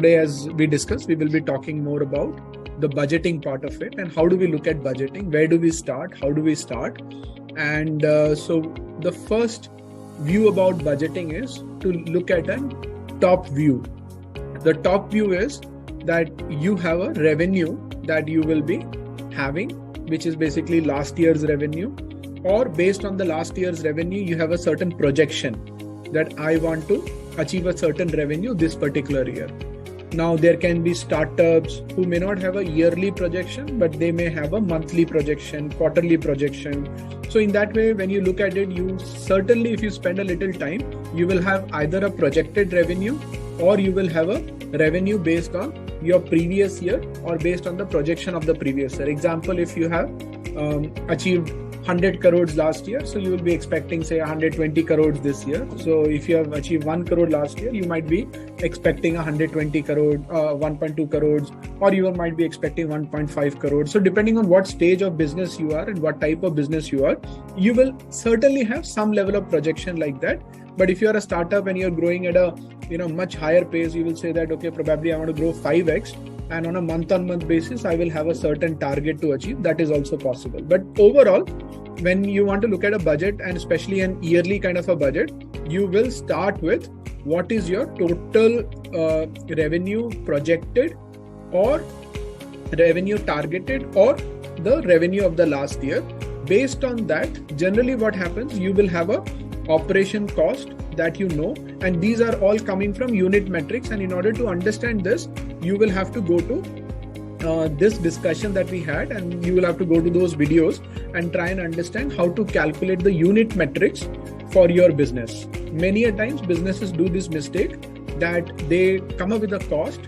today, as we discussed, we will be talking more about the budgeting part of it and how do we look at budgeting, where do we start, how do we start. And so the first view about budgeting is to look at a top view. The top view is that you have a revenue that you will be having, which is basically last year's revenue, or based on the last year's revenue, you have a certain projection that I want to achieve a certain revenue this particular year. Now, there can be startups who may not have a yearly projection, but they may have a monthly projection, quarterly projection. So in that way, when you look at it, you certainly, if you spend a little time, you will have either a projected revenue or you will have a revenue based on your previous year or based on the projection of the previous year. Example, if you have achieved 100 crores last year, so you will be expecting say 120 crores this year. So if you have achieved 1 crore last year, you might be expecting 120 crore, 1.2 crores, or you might be expecting 1.5 crores. So depending on what stage of business you are and what type of business you are, you will certainly have some level of projection like that. But if you are a startup and you're growing at a much higher pace, you will say that, okay, probably I want to grow 5x. And on a month-on-month basis, I will have a certain target to achieve. That is also possible. But overall, when you want to look at a budget, and especially an yearly kind of a budget, you will start with what is your total revenue projected or revenue targeted or the revenue of the last year. Based on that, generally what happens, you will have a operation cost that you know, and these are all coming from unit metrics. And in order to understand this, you will have to go to this discussion that we had, and you will have to go to those videos and try and understand how to calculate the unit metrics for your business. Many a times businesses do this mistake that they come up with a cost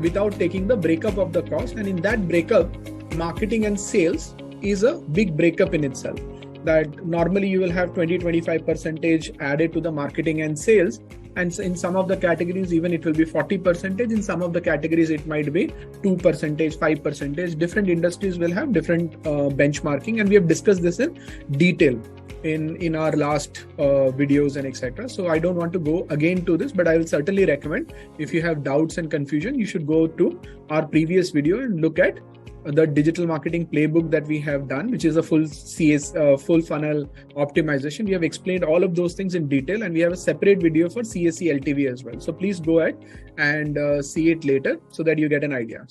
without taking the breakup of the cost, and in that breakup, marketing and sales is a big breakup in itself. That normally you will have 20-25% added to the marketing and sales, and in some of the categories even it will be 40%. In some of the categories it might be 2%, 5%. Different industries will have different benchmarking, and we have discussed this in detail in our last videos and etc. So I don't want to go again to this, but I will certainly recommend, if you have doubts and confusion, you should go to our previous video and look at the digital marketing playbook that we have done, which is a full full funnel optimization. We have explained all of those things in detail, and we have a separate video for CAC LTV as well. So please go ahead and see it later so that you get an idea.